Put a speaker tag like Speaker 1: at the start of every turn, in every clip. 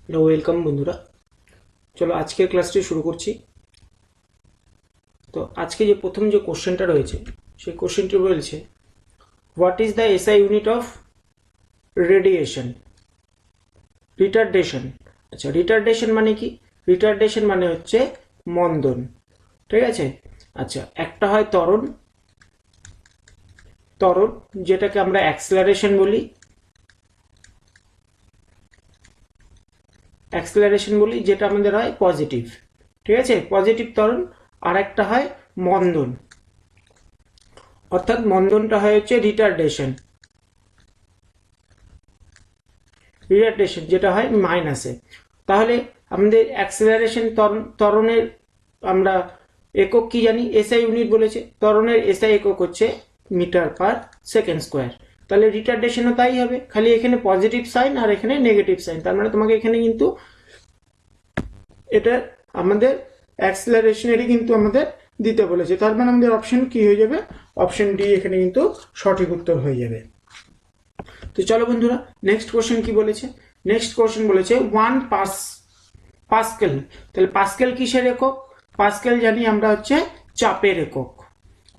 Speaker 1: Hello, welcome বন্ধুরা। চলো আজকের ক্লাসটি শুরু করছি। তো আজকে যে প্রথম যে কোশ্চেনটা রয়েছে সেই কোশ্চেনটি বলছে, what is the SI unit of radiation retardation. আচ্ছা, রিটার্ডেশন মানে কি? রিটার্ডেশন মানে হচ্ছে মন্দন, ঠিক আছে। আচ্ছা, একটা হয় ত্বরণ, যেটাকে আমরা অ্যাক্সেলারেশন বলি, যেটা আমাদের হয় পজিটিভ, ঠিক আছে, পজিটিভ ত্বরণ। আর একটা হয় মন্দন, অর্থাৎ মন্দনটা হয় হচ্ছে রিটার্ডেশন, যেটা হয় মাইনাসে। তাহলে আমাদের অ্যাক্সেলারেশন ত্বরণের আমরা একক কি জানি? এসআই ইউনিট বলেছে। ত্বরণের এসআই একক হচ্ছে মিটার পার সেকেন্ড স্কোয়ার। তাহলে রিটার্ডেশনও তাই হবে, খালি এখানে পজিটিভ সাইন আর এখানে নেগেটিভ সাইন। তার মানে তোমাকে এখানে কিন্তু এটা আমাদের অ্যাক্সেলারেশনেরই কিন্তু আমাদের দিতে বলেছে। তার মানে আমাদের অপশন কি হয়ে যাবে? অপশন ডি এখানে কিন্তু সঠিক উত্তর হয়ে যাবে। তো চলো বন্ধুরা, নেক্সট কোশ্চেন কি বলেছে? নেক্সট কোশ্চেন বলেছে পাস্কেল। তাহলে পাস্কেল কিসের একক? পাস্কেল জানি আমরা হচ্ছে চাপের একক,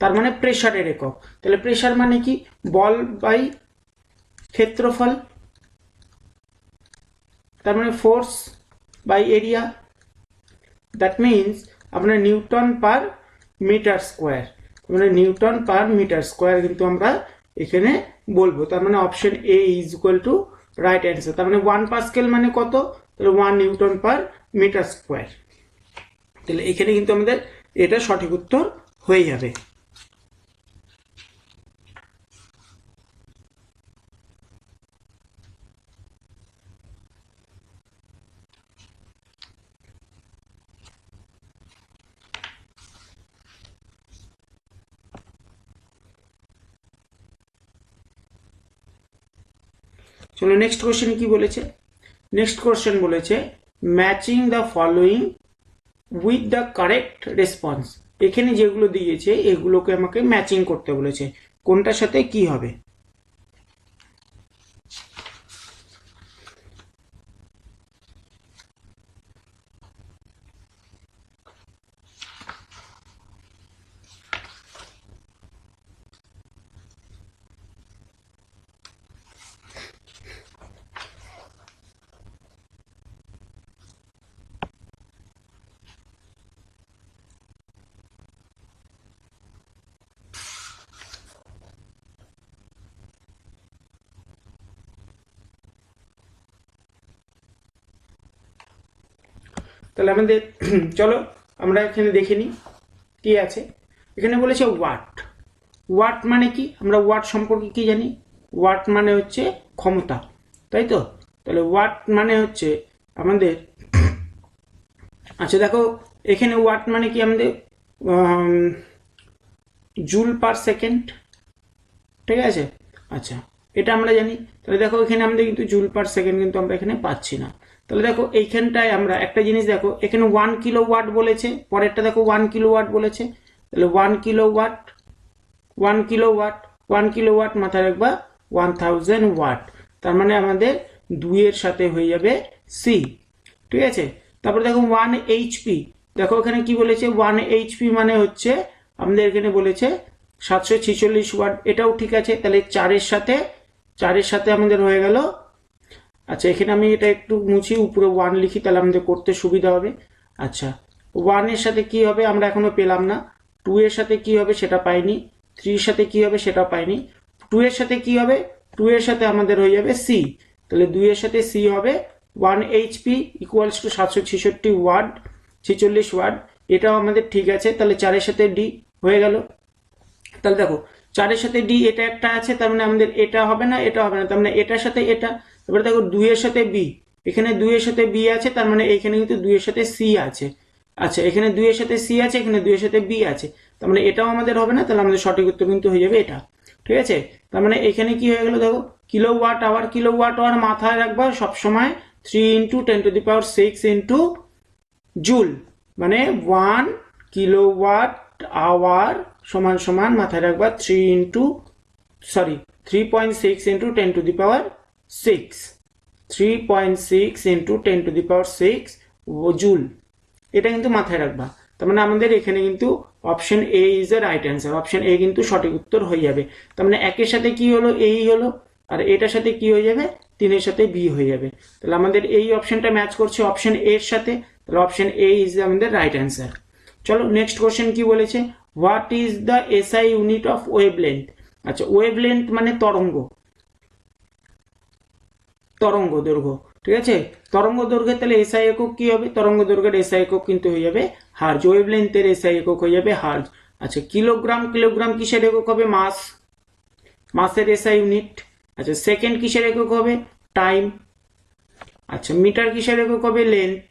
Speaker 1: তার মানে প্রেসারের একক। তাহলে প্রেসার মানে কি? বল বাই ক্ষেত্রফল, তার মানে force by area. That means আমরা নিউটন পার মিটার স্কোয়ার, মানে নিউটন পার মিটার স্কোয়ার কিন্তু আমরা এখানে বলবো। তার মানে option A is equal to right answer. তার মানে 1 পাস্কেল মানে কত? তাহলে 1 নিউটন পার মিটার স্কোয়ার। তাহলে এখানে কিন্তু আমাদের এটা সঠিক উত্তর হয়ে যাবে। চলো নেক্সট কোশ্চেন কি বলেছে? নেক্সট কোশ্চেন বলেছে, matching the following with the correct response. এখানে যেগুলো দিয়েছে এগুলোকে আমাকে ম্যাচিং করতে বলেছে, কোনটার সাথে কি হবে। তাহলে আমাদের চলো আমরা এখানে দেখে নিই কি আছে। এখানে বলেছে ওয়াট। ওয়াট মানে কি? আমরা ওয়াট সম্পর্কে কি জানি? ওয়াট মানে হচ্ছে ক্ষমতা, তাই তো? তাহলে ওয়াট মানে হচ্ছে আমাদের, আচ্ছা দেখো এখানে ওয়াট মানে কি আমাদের জুল পার সেকেন্ড, ঠিক আছে। আচ্ছা, এটা আমরা জানি। তাহলে দেখো এখানে আমাদের কিন্তু জুল পার সেকেন্ড কিন্তু আমরা এখানে পাচ্ছি না। তাহলে দেখো এইখানটায় আমরা একটা জিনিস দেখো, এখানে 1 কিলো ওয়াট বলেছে, পরেরটা দেখো 1 কিলো ওয়াট বলেছে। তাহলে 1 kilowatt, 1 kilowatt, 1 kilowatt মাথায় রাখবা 1000 ওয়াট। তার মানে আমাদের 2 এর সাথে হয়ে যাবে সি, ঠিক আছে। তারপর দেখো 1 এইচপি, দেখো এখানে কি বলেছে? 1 এইচপি মানে হচ্ছে আমাদের এখানে বলেছে 746 ওয়াট, এটাও ঠিক আছে। তাহলে 4 এর সাথে আমাদের হয়ে গেল। আচ্ছা, এখানে আমি এটা একটু মুছি, উপরে 1 লিখি, তাহলে আমাদের করতে সুবিধা হবে। আচ্ছা, 1 এর সাথে কি হবে আমরা এখনো পেলাম না। 2 এর সাথে কি হবে সেটা পাইনি। 3 এর সাথে কি হবে সেটা পাইনি। 2 এর সাথে কি হবে? 2 এর সাথে আমাদের হয়ে যাবে সি। তাহলে 2 এর সাথে সি হবে 1 HP equals to 766 watt, 46 watt. এটাও আমাদের ঠিক আছে। তাহলে 4 এর সাথে ডি হয়ে গেল। তাহলে দেখো 4 এর সাথে ডি এটা একটা আছে, তার মানে আমাদের এটা হবে না, এটা হবে না, তার মানে এটার সাথে এটা। এবারে দেখো 2 এর সাথে বি, এখানে 2 এর সাথে বি আছে, তার মানে এখানে কিন্তু 2 এর সাথে সি আছে। আচ্ছা, এখানে 2 এর সাথে সি আছে, এখানে 2 এর সাথে বি আছে, তার মানে এটাও আমাদের হবে না। তাহলে আমাদের সঠিক উত্তর কিন্তু হয়ে যাবে এটা, ঠিক আছে। তার মানে এখানে কি হয়ে গেল দেখো, kilowatt hour. Kilowatt hour মাথায় রাখবা সবসময় 3 ইন্টু 10⁶ ইন্টু জুল, মানে 1 কিলোওয়াট আওয়ার সমান সমান মাথায় রাখবা 3.6 ইন্টু 10⁶, 3.6 ইন্টু 10⁶ জুল। এটা কিন্তু মাথায় রাখবা। তার মানে আমাদের এখানে কিন্তু option A is a right answer, option A কিন্তু সঠিক উত্তর হয়ে যাবে। তার মানে একের সাথে কি হলো, এই হলো, আর এটার সাথে কি হয়ে যাবে, 3-এর সাথে বি হয়ে যাবে। তাহলে আমাদের এই অপশনটা ম্যাচ করছে অপশন এর সাথে, তাহলে অপশন এ ইজ আমাদের রাইট অ্যান্সার। চলো নেক্সট কোশ্চেন কি বলেছে, what is the SI unit of wavelength. আচ্ছা, ওয়েভলেন্থ মানে তরঙ্গ, তরঙ্গ দৈর্ঘ্য, ঠিক আছে। তরঙ্গ দৈর্ঘ্যের তাহলে এসআই একক কি হবে, তরঙ্গ দৈর্ঘ্যের এসআই একক কিন্তু হয়ে যাবে হার্জ, ওয়েভলেন্থের এসআই একক হয়ে যাবে হার্জ। আচ্ছা, কিলোগ্রাম, কিলোগ্রাম কিসের একক হবে, মাস, মাসের এসআই ইউনিট। আচ্ছা, সেকেন্ড কিসের একক হবে, টাইম। আচ্ছা, মিটার কিসের একক হবে, লেন্থ,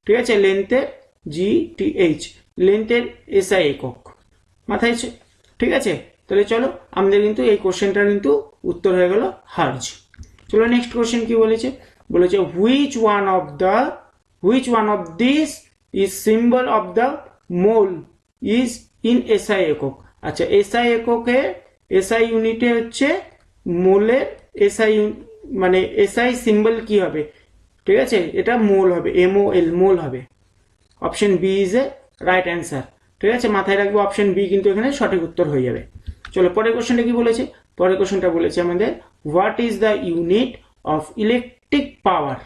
Speaker 1: ঠিক আছে, লেন্থের GTH, লেন্থের এসআই একক, মাথায়, ঠিক আছে। তাহলে চলো আমাদের কিন্তু এই কোশ্চেনটার কিন্তু উত্তর হয়ে গেল হার্জ। চলো নেক্সট কোশ্চেন কি বলেছে, বলেছে which one of this is symbol of the mole is in SI একক। আচ্ছা, এসআই এককে, এসআই ইউনিটে হচ্ছে মোলের এসআই, মানে এসআই সিম্বল কি হবে, ঠিক আছে, এটা মোল হবে, MOL, মোল হবে। Option B is a right answer, ঠিক আছে, মাথায় রাখবো অপশন বি কিন্তু এখানে সঠিক উত্তর হয়ে যাবে। চলো পরের কোশ্চেনটা কি বলেছে, পরের কোশ্চেনটা বলেছে আমাদের what is the unit of electric power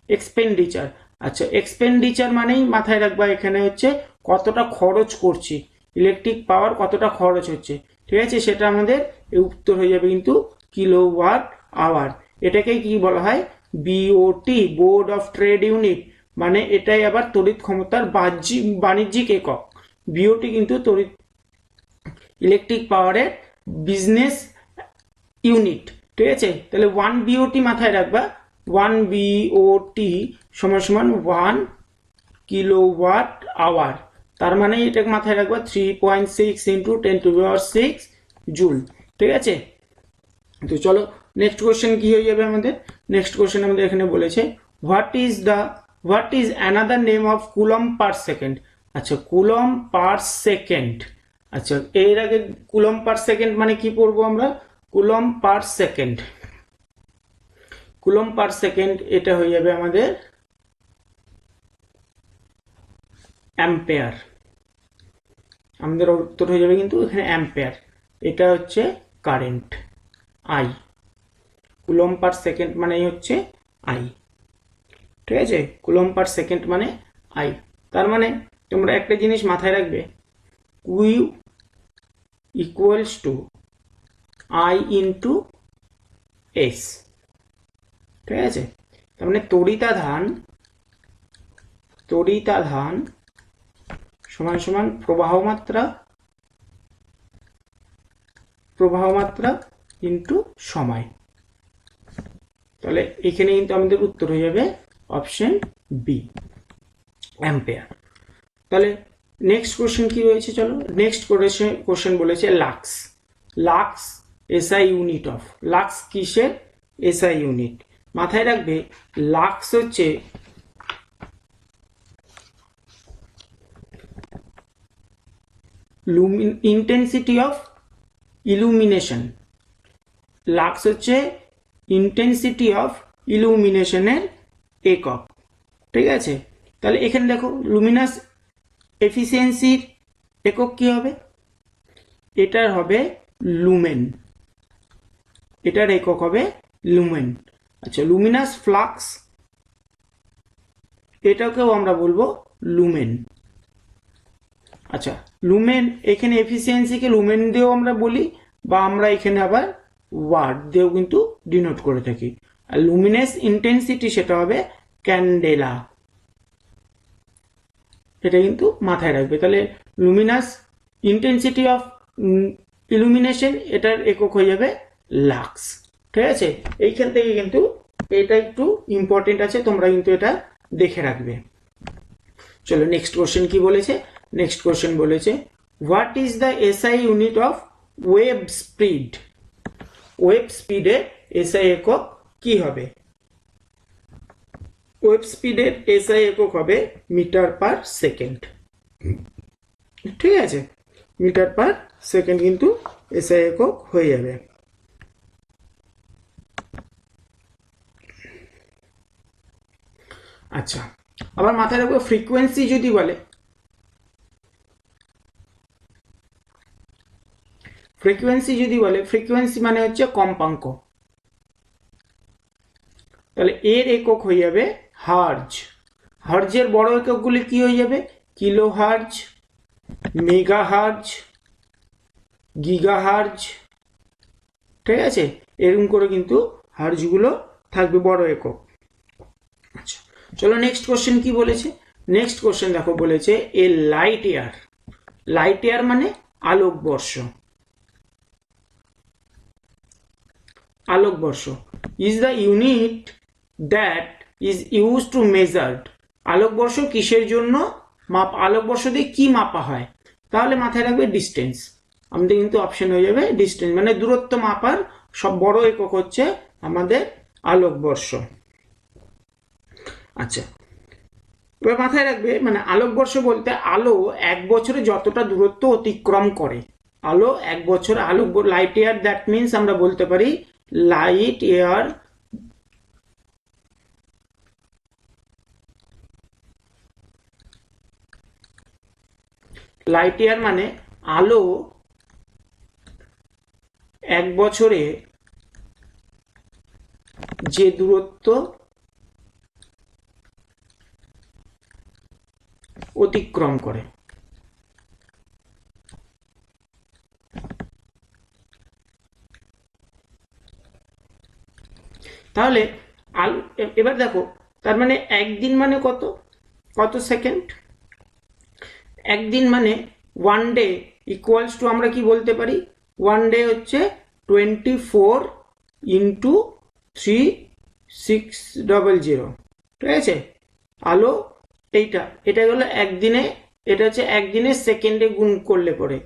Speaker 1: expenditure. আচ্ছা, এক্সপেন্ডিচার মানেই মাথায় রাখবা এখানে হচ্ছে কতটা খরচ করছি, ইলেকট্রিক পাওয়ার কতটা খরচ হচ্ছে, ঠিক আছে, সেটা আমাদের উত্তর হয়ে যাবে কিন্তু কিলোওয়াট আওয়ার। এটাকেই কি বলা হয়, BOT, board of trade unit, মানে এটাই আবার তড়িৎ ক্ষমতার বাণিজ্যিক একক। BOT কিন্তু তড়িৎ ইলেকট্রিক পাওয়ারের বিজনেস ইউনিট, ঠিক আছে। তাহলে 1 BOT মাথায় রাখবা, 1 BOT সমান সমান 1 কিলোওয়াট আওয়ার, তার মানে এটাকে মাথায় রাখবা 3.6 ইন্টু 10⁶ জুল, ঠিক আছে। তো চলো নেক্সট কোশ্চেন কি হয়ে যাবে আমাদের, নেক্সট কোশ্চেন আমাদের এখানে বলেছে what is another name of coulomb per second. আচ্ছা, কুলম পার সেকেন্ড। আচ্ছা, এর আগে কুলম পার সেকেন্ড মানে কি পড়বো আমরা, coulomb per second, coulomb per second এটা হয়ে যাবে আমাদের অ্যাম্পেয়ার, আমাদের উত্তর হয়ে যাবে কিন্তু এখানে অ্যাম্পেয়ার। এটা হচ্ছে current I, coulomb per second মানেই হচ্ছে আই, ঠিক আছে, কুলম পার সেকেন্ড মানে আই। তার মানে তোমরা একটা জিনিস মাথায় রাখবে, Q equals to I into S, ঠিক আছে। তার মানে তড়িতাধান সমান সমান প্রবাহ মাত্রা ইন্টু সময়। তাহলে এখানে কিন্তু আমাদের উত্তর হয়ে যাবে অপশন বি, অ্যাম্পেয়ার। তাহলে নেক্সট কোশ্চেন কি রয়েছে, চলো নেক্সট কোশ্চেন বলেছে lux SI unit of, lux কিসের এসআই ইউনিট। মাথায় রাখবে লাক্স হচ্ছে ইন্টেন্সিটি অফ ইলুমিনেশন, লাক্স হচ্ছে ইন্টেন্সিটি অফ ইলুমিনেশনের একক, ঠিক আছে। তাহলে এখানে দেখো লুমিনাস এফিসিয়েন্সির একক কি হবে, এটার হবে লুমেন, এটার একক হবে লুমেন। আচ্ছা, লুমিনাস ফ্লাক্স এটাকেও আমরা বলবো লুমেন। আচ্ছা, লুমেন এখানে এফিসিয়েন্সিকে লুমেন দিয়েও আমরা বলি, বা আমরা এখানে আবার ওয়াট দিয়েও কিন্তু ডিনোট করে থাকি। আর লুমিনেস ইন্টেন্সিটি সেটা হবে ক্যান্ডেলা, এটা কিন্তু মাথায় রাখবে। তাহলে লুমিনাস ইন্টেন্সিটি অফ ইলুমিনেশন এটার একক হয়ে যাবে লাক্স, ঠিক আছে। এইখান থেকে কিন্তু এটা একটু ইম্পর্টেন্ট আছে, তোমরা কিন্তু এটা দেখে রাখবে। চলো নেক্সট কোশ্চেন কি বলেছে, নেক্সট কোশ্চেন বলেছে what is the SI unit of wave speed, wave স্পিডের এসআই একক কি হবে, ওয়েভ স্পিডের এসআই একক হবে মিটার পার সেকেন্ড, ঠিক আছে, মিটার পার সেকেন্ড কিন্তু এসআই একক হয়ে যাবে। আচ্ছা, আবার মাথায় রাখবো ফ্রিকোয়েন্সি যদি বলে, ফ্রিকোয়েন্সি মানে হচ্ছে কম্পাঙ্ক, তাহলে এর একক হয়ে যাবে হার্জ। হার্জের বড় এককগুলি কি হয়ে যাবে? Kilo hertz, mega hertz, giga hertz, ঠিক আছে, এরকম করে কিন্তু হার্জগুলো থাকবে বড় একক। আচ্ছা, চলো নেক্সট কোশ্চেন কি বলেছে। নেক্সট কোশ্চেন দেখো, বলেছে এ লাইট ইয়ার। লাইট ইয়ার মানে আলোকবর্ষ। আলোকবর্ষ is the unit that is use to measured. আলোকবর্ষ কিসের জন্য আলোকবর্ষ দিয়ে কি মাপা হয়? তাহলে মাথায় রাখবে ডিস্টেন্স। আমাদের কিন্তু অপশন হয়ে যাবে ডিস্টেন্স, মানে দূরত্ব মাপার সব বড় একক হচ্ছে আমাদের আলোকবর্ষ। আচ্ছা, এবার মাথায় রাখবে মানে আলোকবর্ষ বলতে আলো এক বছরে যতটা দূরত্ব অতিক্রম করে। আলো এক বছর লাইট ইয়ার, দ্যাট মিনস আমরা বলতে পারি লাইট ইয়ার মানে আলো এক বছরে যে দূরত্ব অতিক্রম করে। তাহলে এবার দেখো, তার মানে একদিন মানে কত সেকেন্ড? একদিন মানে ওয়ান ডে ইকুয়ালস টু, আমরা কি বলতে পারি, ওয়ান ডে হচ্ছে 24 ইন্টু 3600, ঠিক আছে। আলো এটা গেল একদিনে, এটা হচ্ছে একদিনে সেকেন্ডে গুণ করলে পরে।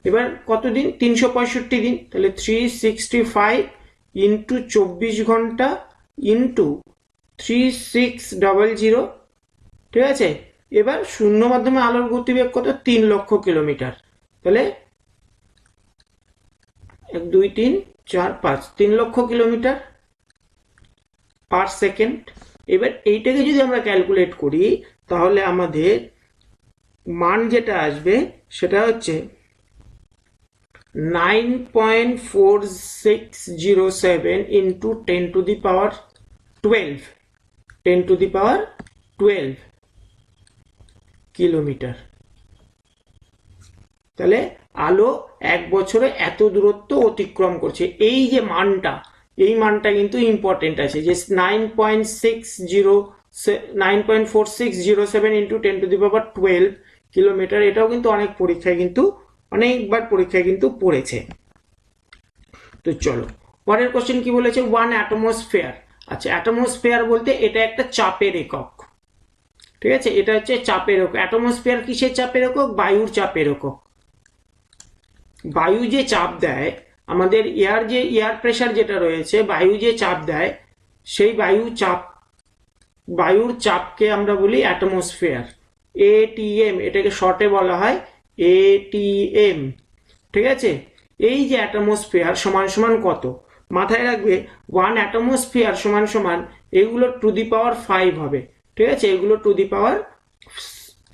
Speaker 1: এবার কতদিন? 365 দিন, তাহলে 365 ইন্টু 24 ঘন্টা ইন্টু 3600, ঠিক আছে। এবার শূন্য মাধ্যমে আলোর গতিবেগ কত? 3 লক্ষ কিলোমিটার। তাহলে 1 2 3 4 5 3 লক্ষ কিলোমিটার পার সেকেন্ড। এবার এইটাকে যদি আমরা ক্যালকুলেট করি তাহলে আমাদের মান যেটা আসবে সেটা হচ্ছে 9.4607 into 10 to the power 12 kilometre. তাহলে আলো এক বছরে এত দূরত্ব অতিক্রম করছে। এই যে মানটা, এই মানটা কিন্তু ইম্পর্টেন্ট আছে, যে 9.4607 into 10 to the power 12 kilometre. এটাও কিন্তু অনেকবার পরীক্ষায় কিন্তু পড়েছে। তো চলো পরের কোশ্চেন কি বলেছে, 1 অ্যাটমসফিয়ার। আচ্ছা, অ্যাটমসফিয়ার বলতে এটা একটা চাপের একক, ঠিক আছে, এটা হচ্ছে চাপের একক। অ্যাটমসফিয়ার কিসের চাপের একক? বায়ুর চাপের একক। বায়ু যে চাপ দেয় আমাদের, এয়ার প্রেসার যেটা রয়েছে, বায়ু যে চাপ দেয়, সেই বায়ুর চাপকে আমরা বলি অ্যাটমসফিয়ার, এটিএম, এটাকে শর্টে বলা হয় এটিএম, ঠিক আছে। এই যে অ্যাটমসফিয়ার সমান সমান কত? মাথায় রাখবে 1 অ্যাটমসফিয়ার সমান সমান, এগুলো টু দি পাওয়ার 5 হবে, ঠিক আছে, এগুলো টু দি পাওয়ার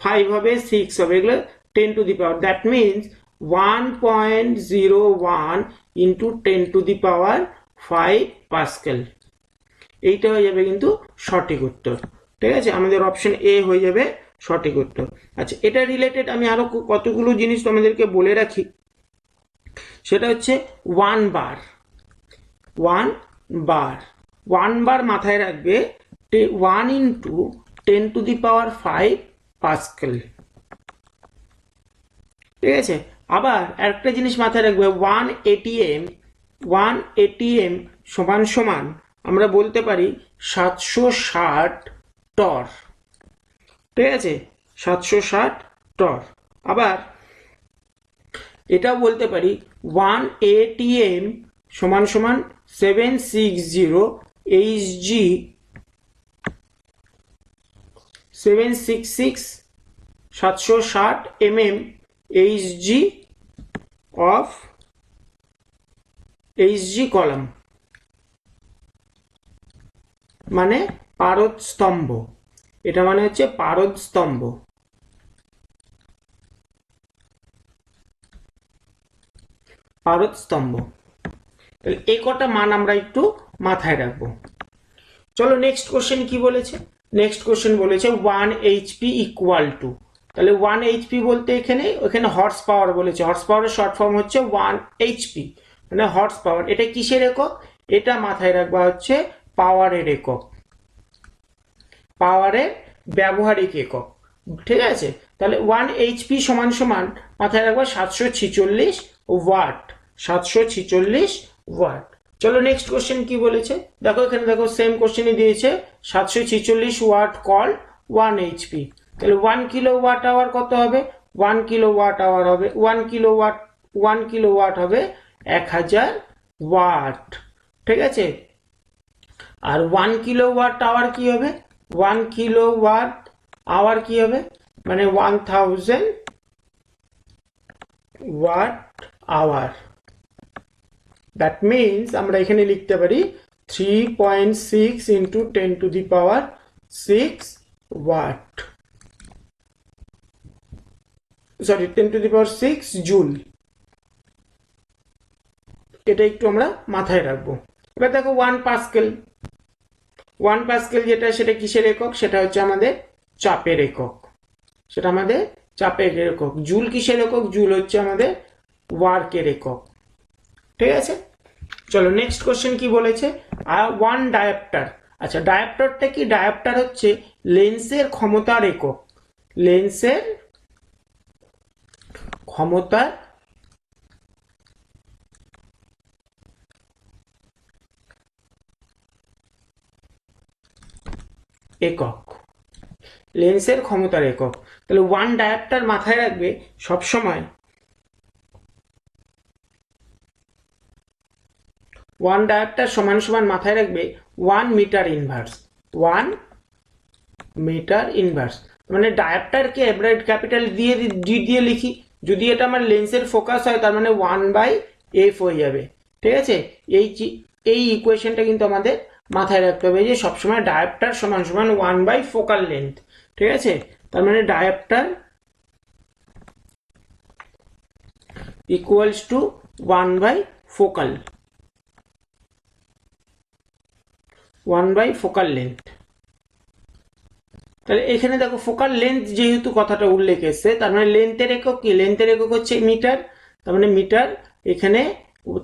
Speaker 1: 5 হবে, 6 হবে, এগুলো 10 to the power, that means 1.01 into 10 to the power 5 pascal. এইটা হয়ে যাবে কিন্তু সঠিক উত্তর, ঠিক আছে, আমাদের অপশন এ হয়ে যাবে সঠিক উত্তর। আচ্ছা, এটা রিলেটেড আমি আরো কতগুলো জিনিস তোমাদেরকে বলে রাখি। সেটা হচ্ছে 1 বার মাথায় রাখবে 1 into 10 to the power 5 pascal, ঠিক আছে। আবার একটা জিনিস মাথায় রাখবে, 1 এটিএম সমান সমান আমরা বলতে পারি 760 টর, ঠিক আছে, 760 টর। আবার এটাও বলতে পারি 1 এটিএম সমান সমান 760 Hg, 760 mm Hg of Hg column, মানে পারদ স্তম্ভ। এটা মানে হচ্ছে পারদ স্তম্ভ। পারদ স্তম্ভ। তাহলে এই কটা মান আমরা একটু মাথায় রাখবো। চলো নেক্সট কোশ্চেন কি বলেছে। নেক্সট কোশ্চেন বলেছে 1 এইচপি ইকুয়াল টু, তাহলে 1 এইচপি বলতে এখানে হর্স পাওয়ার বলেছে। হর্স পাওয়ারের শর্ট ফর্ম হচ্ছে 1 এইচপি, মানে হর্স পাওয়ার। এটা কিসের একক? এটা মাথায় রাখবা হচ্ছে পাওয়ারের একক, পাওয়ারের ব্যবহারিক একক। ঠিক আছে, তাহলে 1 এইচপি সমান সমান মাথায় রাখবা 746 ওয়াট। 746 ওয়াট। চলো নেক্সট কোশ্চেন কি বলেছে দেখো, এখানে দেখো সেম কোশ্চেনই দিয়েছে 746 ওয়াট কল 1 এইচপি। তাহলে 1 কিলো ওয়াট আওয়ার কত হবে? 1 কিলো ওয়াট আওয়ার হবে 1 কিলো ওয়াট, 1 কিলো ওয়াট হবে 1000 ওয়াট। ঠিক আছে, আর 1 কিলো ওয়াট আওয়ার কি হবে? 1 কিলো ওয়াট আওয়ার কি হবে? মানে 1000 ওয়াট আওয়ার। দ্যাট মিনস আমরা এখানে লিখতে পারি 3.6 into 10 to the power 6 watt, sorry 10 to the power 6 joule. এটা একটু আমরা মাথায় রাখবো। এবার দেখো 1 পাস্কেল। 1 পাস্কেল যেটা, সেটা কিসের একক? সেটা হচ্ছে আমাদের চাপের একক। সেটা আমাদের চাপের একক। জুল কিসের একক? জুল হচ্ছে আমাদের ওয়ার্কের একক। ঠিক আছে, চলো নেক্সট কোশ্চেন কি বলেছে। 1 ডায়োপ্টার। আচ্ছা, ডায়োপ্টারটা কি? ডায়োপ্টার হচ্ছে লেন্সের ক্ষমতার একক। লেন্সের ক্ষমতার একক। লেন্সের ক্ষমতার একক। তাহলে 1 ডায়োপ্টার মাথায় রাখবে সবসময়। 1 ডায়োপ্টার সমান সমান মাথায় রাখবে 1 মিটার ইনভার্স। 1 মিটার ইনভার্স মানে ডায়োপ্টারকে আমরা ক্যাপিটাল দিয়ে ডি দিয়ে লিখি। যদি এটা আমার লেন্সের ফোকাস হয় তার মানে 1/f হয়ে যাবে। ঠিক আছে, এই ইকুয়েশনটা কিন্তু আমাদের মাথায় রাখতে হবে যে সবসময় ডায়োপ্টার সমান সমান 1 ফোকাল লেন্থ। ঠিক আছে, তার মানে dioptre equals to 1 focal, 1 focal length. তাহলে এখানে দেখো ফোকাল লেন্থ যেহেতু কথাটা উল্লেখ এসছে, তার মানে লেন্থের একক কি? লেন্থের একক হচ্ছে মিটার। তার মানে মিটার এখানে,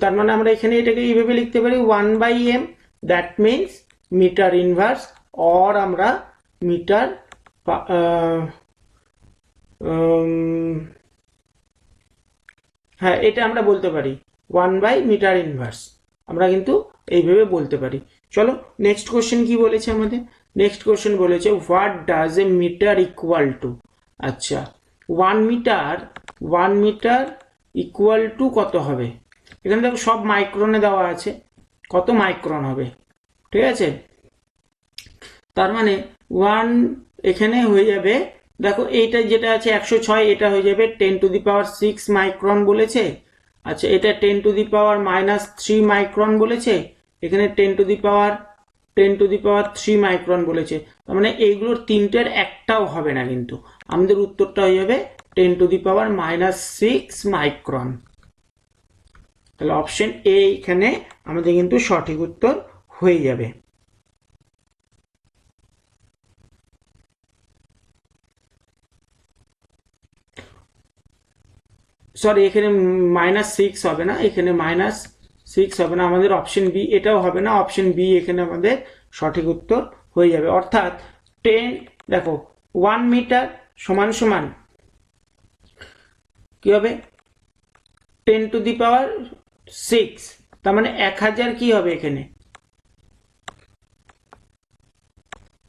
Speaker 1: তার মানে আমরা এখানে এটাকে এইভাবে লিখতে পারি 1/m, that means metre inverse. Or আমরা মিটার, হ্যাঁ এটা আমরা বলতে পারি 1 মিটার ইনভার্স, আমরা কিন্তু এইভাবে বলতে পারি। চলো নেক্সট কোশ্চেন কি বলেছে আমাদের। নেক্সট কোশ্চেন বলেছে what does a metre equal to. আচ্ছা, 1 মিটার ইকুয়াল টু কত হবে? এখানে দেখো সব মাইক্রনে দেওয়া আছে, কত মাইক্রন হবে। ঠিক আছে, তার মানে 1 এখানে হয়ে যাবে, দেখো এইটা যেটা আছে 106, এটা হয়ে যাবে 10 টু দি পাওয়ার 6 মাইক্রন বলেছে। আচ্ছা, এটা 10 টু দি পাওয়ার -3 মাইক্রন বলেছে। এখানে 10 টু দি পাওয়ার 3 মাইক্রন বলেছে। তার মানে এইগুলোর তিনটের একটাও হবে না, কিন্তু আমাদের উত্তরটা হয়ে যাবে 10 টু দি পাওয়ার -6 মাইক্রন। তাহলে অপশন এ এখানে আমাদের কিন্তু সঠিক উত্তর হয়ে যাবে। সরি, এখানে -6 হবে না, এখানে -6 হবে না, আমাদের অপশন বি এটাও হবে না। অপশন বি এখানে আমাদের সঠিক উত্তর হয়ে যাবে। অর্থাৎ 10, দেখো 1 মিটার সমান সমান কি হবে? 10 টু দি পাওয়ার 6, তার মানে 1000 কি হবে এখানে?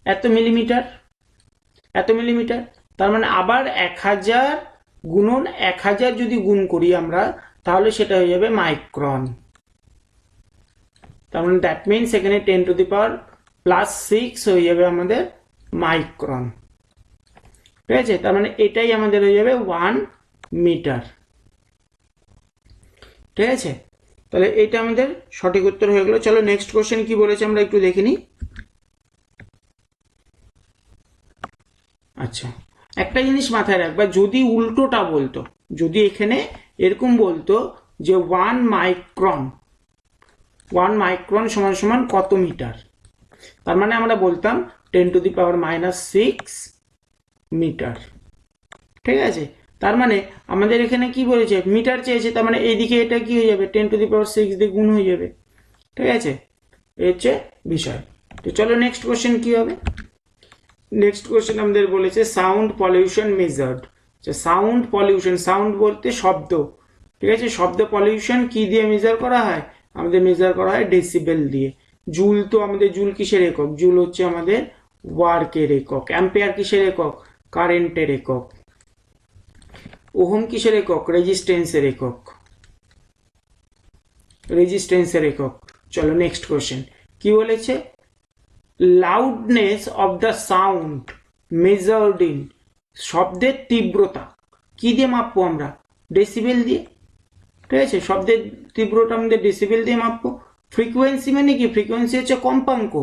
Speaker 1: এত মিলিমিটার, এত মিলিমিটার। তার মানে আবার 1000 গুণন 1000 যদি গুণ করি আমরা, তাহলে সেটা হয়ে যাবে মাইক্রন। তার মানে দ্যাট মিনস এখানে 10 টু দি পাওয়ার +6 হয়ে যাবে আমাদের মাইক্রন। ঠিক আছে, তার মানে এটাই আমাদের হয়ে যাবে 1 মিটার। ঠিক আছে, তাহলে এটা আমাদের সঠিক উত্তর হয়ে গেল। চলো নেক্সট কোশ্চেন কি বলেছে আমরা একটু দেখে নিই। আচ্ছা, একটা জিনিস মাথায় রাখবা, যদি উল্টোটা বলতো, যদি এখানে এরকম বলতো যে 1 মাইক্রন সমান সমান কত মিটার, তার মানে আমরা বলতাম 10⁻⁻6 মিটার। ঠিক আছে, তার মানে আমাদের এখানে কি বলেছে, মিটার চেয়েছে, তার মানে এইদিকে এটা কি হয়ে যাবে, 10⁻6 দিয়ে গুণ হয়ে যাবে। ঠিক আছে, এই হচ্ছে বিষয়। তো চলো নেক্সট কোশ্চেন কি হবে। নেক্সট কোশ্চেন আমাদের বলেছে sound pollution measured. Sound pollution, sound বলতে শব্দ। ঠিক আছে, শব্দ পলিউশন কি দিয়ে মেজার করা হয়, আমাদের মেজার করা হয় ডেসিবেল দিয়ে। জুল, তো আমাদের জুল কিসের একক, জুল হচ্ছে আমাদের ওয়ার্কের একক। অ্যাম্পিয়ার কিসের একক, কারেন্টের একক। ওহম কিসের একক, রেজিস্ট্যান্সের একক, রেজিস্ট্যান্সের একক। চলো নেক্সট কোশ্চেন কি বলেছে, loudness of the sound measured in, শব্দের তীব্রতা কি দিয়ে মাপবো আমরা, ডেসিবেল দিয়ে। ঠিক আছে, শব্দের তীব্রতা আমাদের ডেসিবেল দিয়ে মাপবো। ফ্রিকোয়েন্সি মানে কি, ফ্রিকোয়েন্সি হচ্ছে কম্পাঙ্ক,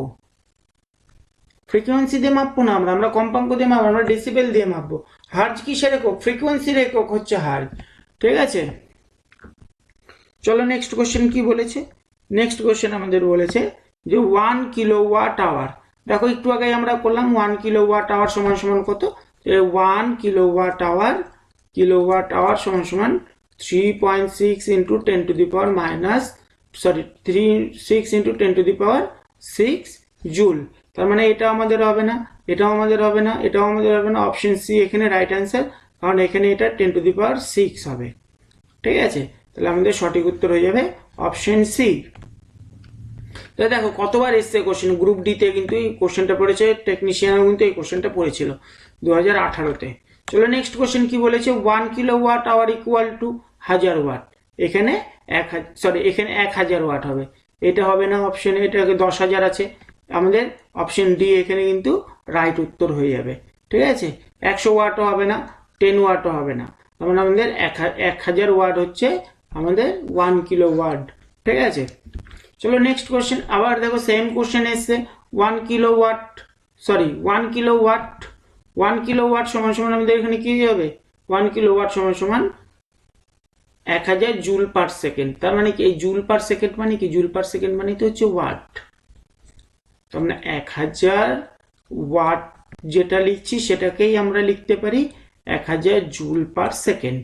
Speaker 1: ফ্রিকোয়েন্সি দিয়ে মাপবো না আমরা, আমরা কম্পাঙ্ক দিয়ে মাপবো, আমরা ডেসিবেল দিয়ে মাপবো। হার্জ কিসের একক, ফ্রিকোয়েন্সির একক হচ্ছে হার্জ। ঠিক আছে, চলো নেক্সট কোশ্চেন কি বলেছে। নেক্সট কোশ্চেন আমাদের বলেছে যে 1 কিলোওয়াট আওয়ার। দেখো একটু আগে আমরা করলাম 1 কিলোওয়াট আওয়ার সমান সমান কত, 1 কিলোওয়াট আওয়ার সমান সমান 3.6 ইন্টু 6 জুল। তার মানে এটা আমাদের হবে না, এটাও আমাদের হবে না, এটাও আমাদের হবে না। অপশন সি এখানে রাইট অ্যান্সার, কারণ এখানে এটা 10⁶ হবে। ঠিক আছে, তাহলে আমাদের সঠিক উত্তর হয়ে যাবে অপশন সি। তো দেখো কতবার এসছে কোশ্চেন, গ্রুপ ডিতে কিন্তু এই কোশ্চেনটা পড়েছে, টেকনিশিয়ানও কিন্তু এই কোশ্চেনটা পড়েছিল 2018-তে। চলো নেক্সট কোশ্চেন কি বলেছে, 1 kilowatt hour equal to 1000 watt. এখানে 1000 ওয়াট হবে, এটা হবে না অপশন, এটাকে 10,000 আছে আমাদের, অপশন ডি এখানে কিন্তু রাইট উত্তর হয়ে যাবে। ঠিক আছে, 100 ওয়াটও হবে না, 10 ওয়াটও হবে না, তার মানে আমাদের 1000 ওয়াট হচ্ছে আমাদের 1 কিলোওয়াট। ঠিক আছে, চলো নেক্সট কোশ্চেন। আবার দেখো সেম কোশ্চেন এসছে, 1 কিলোওয়াট সমান সমান আমাদের এখানে কি হবে, 1 কিলোওয়াট সমান সমান 1000 জুল পার সেকেন্ড। তার মানে কি, এই জুল পার সেকেন্ড মানে কি, জুল পার সেকেন্ড মানে তো হচ্ছে ওয়াট। তো আমরা 1000 ওয়াট যেটা লিখছি সেটাকেই আমরা লিখতে পারি 1000 জুল পার সেকেন্ড।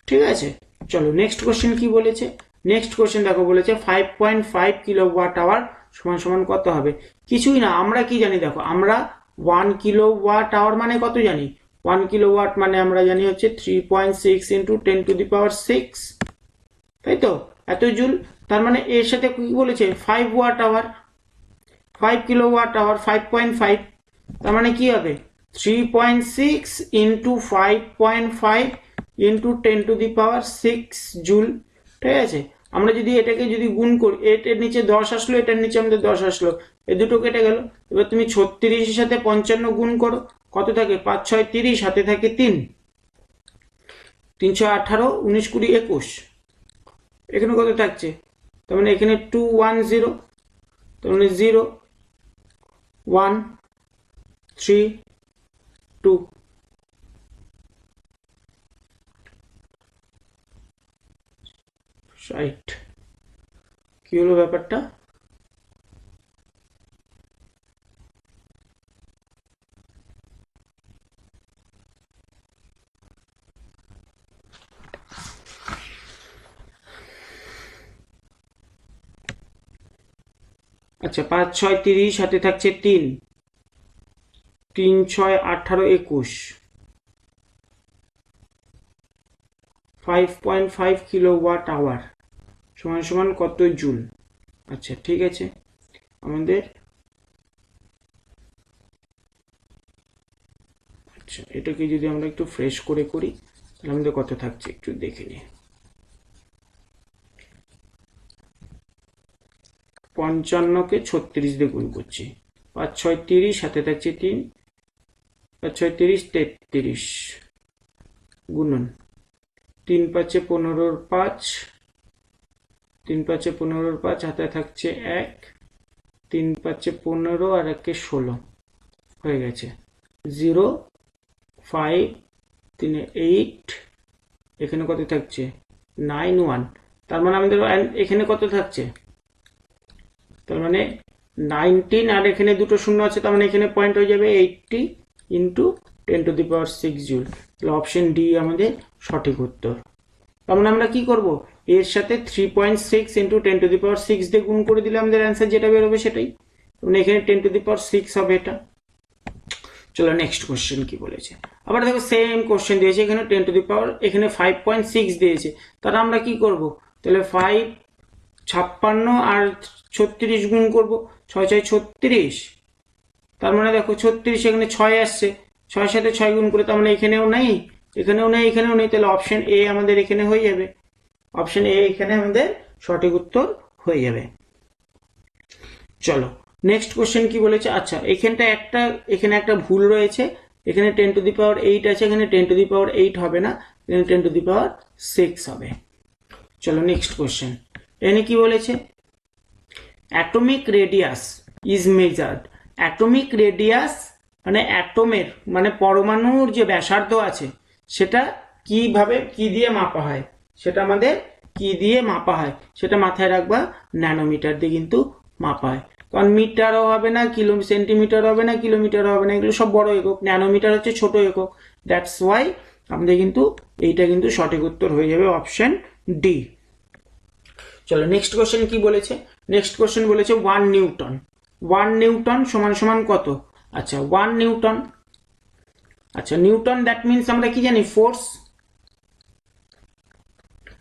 Speaker 1: ঠিক আছে, চলো নেক্সট কোশ্চেন কি বলেছে। নেক্সট কোশ্চেন দেখো বলেছে 5.5 কিলোওয়াট আওয়ার সমান সমান কত হবে। কিছুই না, আমরা কি জানি দেখো, আমরা 1 কিলোওয়াট আওয়ার মানে কত জানি, 1 কিলোওয়াট মানে আমরা জানি হচ্ছে 3.6 ইন্টু 10⁶, তাই তো, এত জুল। তার মানে এর সাথে কি বলেছে, 5 ওয়াট আওয়ার, 5 কিলোওয়াট আওয়ার 5.5, তার মানে কি হবে 3.6 ইন্টু 5.5 ইন্টু 10⁶ জুল। ঠিক আছে, আমরা যদি এটাকে যদি গুণ করি, এটার নিচে 10 আসলো, এটার নিচে আমাদের 10 আসলো, এ দুটো কেটে গেল। এবার তুমি 36 এর সাথে 55 গুণ করো, কত থাকে, 5 6 30, হাতে থাকে 3, 318, 19 20 21, এখানে কত থাকছে, তার মানে এখানে 210, তার মানে 0 1 3 2। রাইট, কি হলো ব্যাপারটা, আচ্ছা 5 6 30, হাতে থাকছে 3, 3 6 18 21, 5.5 কিলোওয়াট আওয়ার সমান সমান কত জুল। আচ্ছা ঠিক আছে, আমাদের আচ্ছা এটাকে যদি আমরা একটু ফ্রেশ করে করি, তাহলে আমাদের কত থাকছে একটু দেখে নিই। 55কে 36 দিয়ে গুণ করছি, 5 6 30, সাথে থাকছে 3, 5 6 30 33, গুণন 3 5 15 5, 3 5 15 5, হাতে থাকছে 1, 3 5 15 আর 1 16, হয়ে গেছে 0 5 3 8, এখানে কত থাকছে 9 1, তার মানে আমাদের এখানে কত থাকছে, তার মানে 19, আর এখানে দুটো শূন্য আছে, তার মানে এখানে পয়েন্ট হয়ে যাবে 80 ইন্টু 10⁶ জুল। তাহলে অপশন ডি আমাদের সঠিক উত্তর। তার মানে আমরা কি করব, এর সাথে 3.6 ইন্টু 10⁶ দিয়ে গুণ করে দিলে আমাদের অ্যান্সার যেটা বেরোবে সেটাই, মানে এখানে 10⁶ হবে এটা। চলো নেক্সট কোশ্চেন কি বলেছে। আবার দেখো সেম কোশ্চেন দিয়েছে, এখানে 10⁻, এখানে 5.6 দিয়েছে, তাহলে আমরা কি করব, তাহলে 5 56 আর 36 গুণ করব, 6 6 36, তার মানে দেখো 36, এখানে 6 আসছে, 6 সাথে 6 গুণ করে, তার মানে এখানেও নেই, এখানেও নেই, এখানেও নেই, তাহলে অপশন এ আমাদের এখানে হয়ে যাবে, অপশন এ এখানে আমাদের সঠিক উত্তর হয়ে যাবে। চলো নেক্সট কোশ্চেন কি বলেছে। আচ্ছা এখানে একটা ভুল রয়েছে, এখানে 10⁸ আছে, এখানে 10⁸ হবে না, এখানে 10⁶ হবে। চলো নেক্সট কোশ্চেন, এখানে কি বলেছে, atomic radius is measured. Atomic radius মানে অ্যাটমের মানে পরমাণুর যে ব্যাসার্ধ আছে সেটা কিভাবে কি দিয়ে মাপা হয়, সেটা আমাদের কি দিয়ে মাপা হয় সেটা মাথায় রাখবা, ন্যানোমিটার দিয়ে কিন্তু মাপা হয়। কারণ মিটারও হবে না, সেন্টিমিটার হবে না, কিলোমিটার হবে না, এগুলো সব বড় একক, ন্যানোমিটার হচ্ছে ছোট একক। দ্যাটস ওয়াই আমাদের কিন্তু এইটা কিন্তু সঠিক উত্তর হয়ে যাবে অপশন ডি। চলো নেক্সট কোশ্চেন কি বলেছে। নেক্সট কোশ্চেন বলেছে 1 নিউটন। 1 নিউটন সমান সমান কত। আচ্ছা 1 নিউটন, আচ্ছা নিউটন দ্যাট মিনস আমরা কি জানি, ফোর্স।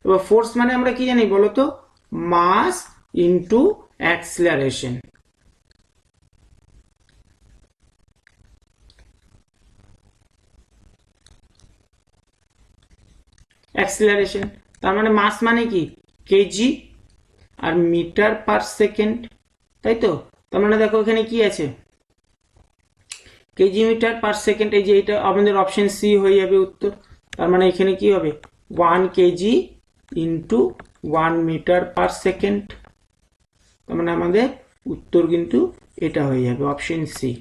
Speaker 1: এবার ফোর্স মানে আমরা কি জানি বলতো, মাস ইন্টু অ্যাক্সিলারেশন। অ্যাক্সিলারেশন তার মানে মাস মানে কি কেজি, আর মিটার পার সেকেন্ড, তাই তো। তার মানে দেখো এখানে কি আছে, কেজি মিটার পার সেকেন্ড, এই যে এটা আমাদের অপশন সি হয়ে যাবে উত্তর। তার মানে এখানে কি হবে 1 KG into 1 metre per second, তার মানে আমাদের উত্তর কিন্তু এটা হয়ে যাবে অপশন সি।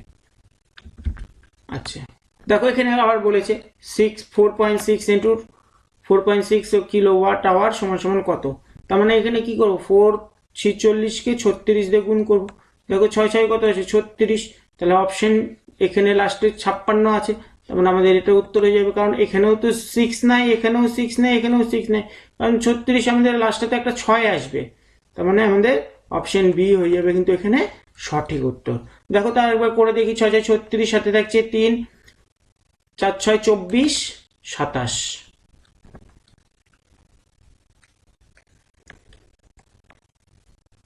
Speaker 1: আচ্ছা দেখো এখানে আবার বলেছে 4.6 ইন্টু 4.6 কিলোওয়াট আওয়ার সমান সমান কত। তার মানে এখানে কি করবো, 446 কে 36 দিয়ে গুণ করবো, দেখো 6 6 কত আছে 36, তাহলে অপশন এখানে লাস্টে 56 আছে, তার মানে আমাদের এটা উত্তর হয়ে যাবে। কারণ এখানেও তো 6 নাই, এখানেও 6 নেই, এখানেও 6 নেই, কারণ 36 আমাদের লাস্টে তো একটা 6 আসবে, তার মানে আমাদের অপশন বি হয়ে যাবে কিন্তু এখানে সঠিক উত্তর। দেখো তার একবার করে দেখি, 6 6 36, সাথে থাকছে 3, 4 6 24, 27,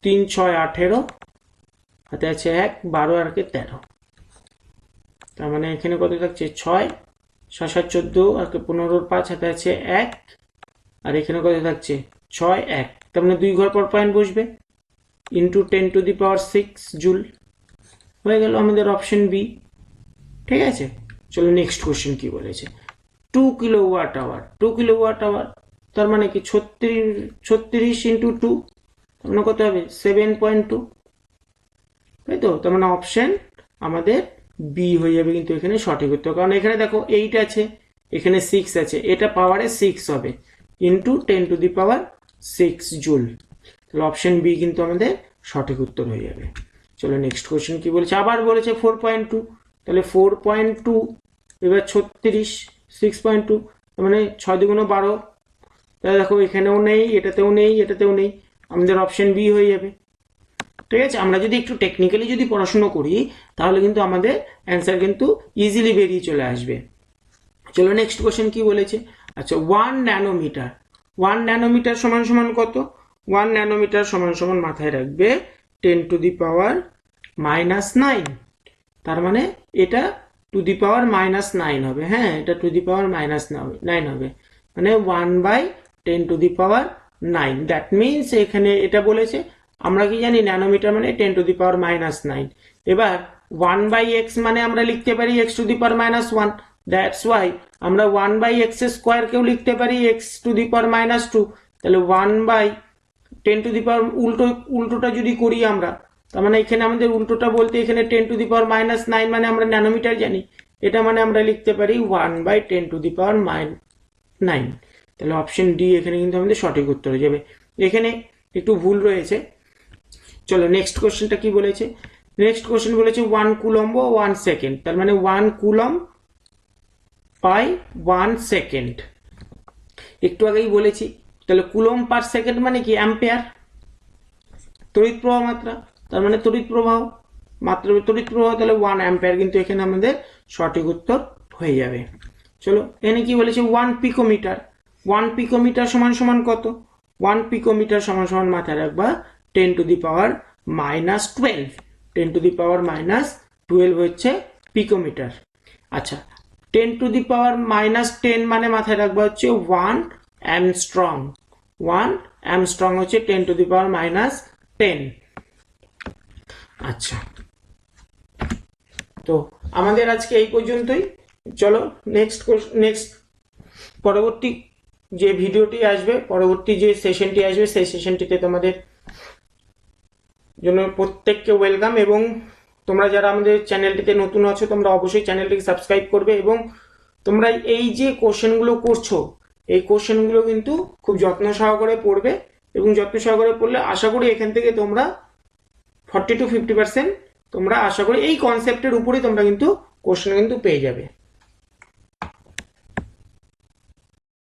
Speaker 1: 3 6 18, হাতে আছে 1, 12 আর 13, তার মানে এখানে কত থাকছে 6, 7 7 14 আর 15 5, হাতে আছে 1, আর এখানে কত থাকছে 6 1, তার মানে 2 ঘর পর পয়েন্ট বসবে, ইন্টু 10⁶ জুল হয়ে গেল আমাদের অপশন বি। ঠিক আছে চলো নেক্সট কোশ্চেন কি বলেছে। 2 কিলোওয়াট আওয়ার, 2 কিলোওয়াট আওয়ার তার মানে কি 36 ইন্টু 2, তার মানে কত হবে 7.2, তাই তো। তার মানে অপশন আমাদের বি হয়ে যাবে কিন্তু এখানে সঠিক উত্তর। কারণ এখানে দেখো 8 আছে, এখানে 6 আছে, এটা পাওয়ারে 6 হবে, ইন্টু 10⁶ জুল, তাহলে অপশন বি কিন্তু আমাদের সঠিক উত্তর হয়ে যাবে। চলো নেক্সট কোশ্চেন কি বলেছে, আবার বলেছে 4.2, তাহলে 4.2 এবার 36 6.2, তার মানে 6 দুগুণ 12, তাহলে দেখো এখানেও নেই, এটাতেও নেই, এটাতেও নেই, আমাদের অপশন বি হয়ে যাবে। ঠিক আছে, আমরা যদি একটু টেকনিক্যালি যদি পড়াশুনো করি তাহলে কিন্তু আমাদের অ্যান্সার কিন্তু ইজিলি বেরিয়ে চলে আসবে। চলো নেক্সট কোশ্চেন কি বলেছে। আচ্ছা 1 ন্যানোমিটার, 1 ন্যানোমিটার সমান সমান কত। 1 ন্যানোমিটার সমান সমান মাথায় রাখবে 10⁻⁹, তার মানে এটা টু দি পাওয়ার -9 হবে। হ্যাঁ এটা টু দি পাওয়ার-9 হবে, মানে 1/10⁹, দ্যাট মিনস এখানে এটা বলেছে, আমরা কি জানি ন্যানোমিটার মানে 10⁻⁹। এবার 1/x মানে আমরা লিখতে পারি x⁻⁻1, দ্যাটস ওয়াই আমরা 1/x² কেও লিখতে পারি x⁻⁻2, তাহলে 1/10⁻, উল্টোটা যদি করি আমরা, তার মানে এখানে আমাদের উল্টোটা বলতে এখানে 10⁻⁹ মানে আমরা ন্যানোমিটার জানি, এটা মানে আমরা লিখতে পারি 1/10⁻৯। তাহলে অপশন ডি এখানে কিন্তু আমাদের সঠিক উত্তর হয়ে যাবে। এখানে একটু ভুল রয়েছে। চলো নেক্সট কোশ্চেনটা কি বলেছে, নেক্সট কোশ্চেন বলেছে 1 কুলম্ব 1 সেকেন্ড, তার মানে 1 কুলম্ব বাই 1 সেকেন্ড। একটু আগেই বলেছি, তাহলে কুলম্ব পার সেকেন্ড মানে কি অ্যাম্পিয়ার, তড়িৎ প্রবাহ মাত্রা, তার মানে তড়িৎ প্রবাহ মাত্রা তড়িৎ প্রবাহ, তাহলে 1 অ্যাম্পিয়ার কিন্তু এখানে আমাদের সঠিক উত্তর হয়ে যাবে। চলো এখানে কি বলেছে 1 পিকোমিটার, 1 পিকোমিটার সমান সমান কত, 1 পিকোমিটার সমান সমান মাথায় রাখবা 10⁻⁻12, 10⁻⁻12 হচ্ছে পিকোমিটার। আচ্ছা 10⁻⁻10 মানে মাথায় রাখবা হচ্ছে 1 অ্যামস্ট্রং, 1 অ্যামস্ট্রং হচ্ছে 10⁻⁻10। আচ্ছা তো আমাদের আজকে এই পর্যন্তই। চলো নেক্সট পরবর্তী যে ভিডিওটি আসবে, পরবর্তী যে সেশনটি আসবে, সেই সেশনটিতে তোমাদের জন্য প্রত্যেককে ওয়েলকাম। এবং তোমরা যারা আমাদের চ্যানেলটিতে নতুন আছো তোমরা অবশ্যই চ্যানেলটিকে সাবস্ক্রাইব করবে, এবং তোমরা এই যে কোশ্চেনগুলো করছো এই কোশ্চেনগুলো কিন্তু খুব যত্ন সহকারে পড়বে, এবং যত্ন সহকারে পড়লে আশা করি এখান থেকে তোমরা 40 to 50% তোমরা আশা করি এই কনসেপ্টের উপরেই তোমরা কিন্তু কোশ্চেন কিন্তু পেয়ে যাবে।